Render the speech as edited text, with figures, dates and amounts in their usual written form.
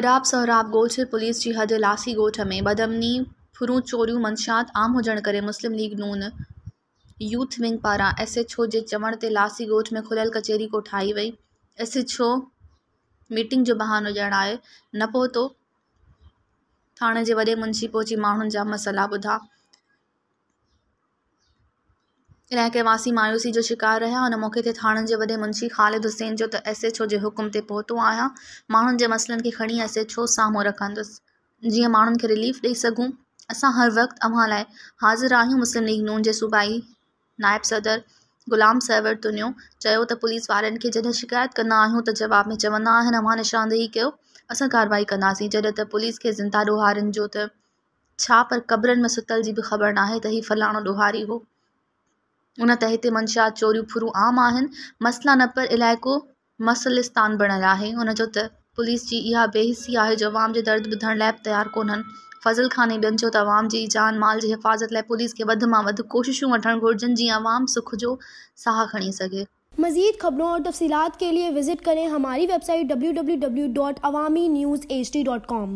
कडाब सोहराब ॻोठ पुलिस जी हद लासी ॻोठ में बदअमनी फुरूं चोरियूं मंशात आम हुजण करे मुस्लिम लीग नून यूथ विंग पारां SHO जे चवण ते लासी ॻोठ में खुलियल कचहरी को ठाही वई। SHO मीटिंग जो बहानो ॾियण आहे, न पहुतो। थाणे जे वॾे मुंशी पहुची माण्हुनि जा मसइला ॿुधा। इलाइक़े वासी मायूसी जो शिकार रहिया। हुन मौक़े ते थाणनि जे वॾे मुंशी ख़ालिद हुसैन जो त SHO जे हुकुम ते पहुतो आहियां, माण्हुनि जे मसइलनि खे खणी SHO साम्हूं रखंदुसि जीअं माण्हुनि खे रिलीफ ॾेई सघूं। असां हर वक़्तु अव्हां लाइ हाज़िर आहियूं। मुस्लिम लीग नून जे सूबाई नायब सदर ग़ुलाम सरवर तुनियो चयो त पुलिस वारनि खे जॾहिं शिकायत कंदा आहियूं त जवाब में चवंदा आहिनि अव्हां निशानदेही कयो, असां कार्रवाई कंदासीं। जॾहिं त पुलिस खे ज़िंदा ॾोहारियुनि जो त छा पर क़ब्रनि में सुतल जी बि ख़बर नाहे त हीउ फलाणो ॾोहारी हो। उन त हिते मंशात चोरियूं फुरूं आम आहिनि, मसला न पर इलाइक़ो मसलिस्तान बणियल आहे। हुन जो त पुलिस जी इहा बेहिसी आहे जो अवाम जे दर्द ॿुधण लाइ बि तयारु कोन्हनि। फज़ल ख़ान ऐं ॿियनि चयो त अवाम जी जान माल जी हिफ़ाज़त लाइ पुलिस खे वधि मां वधि कोशिशूं वठणु घुरिजनि जीअं अवाम सुख जो साह खणी सघे। मज़ीद खबरों और तफसीलात के लिए विजिट करें हमारी वेबसाइट www.awamiNewsHD.com।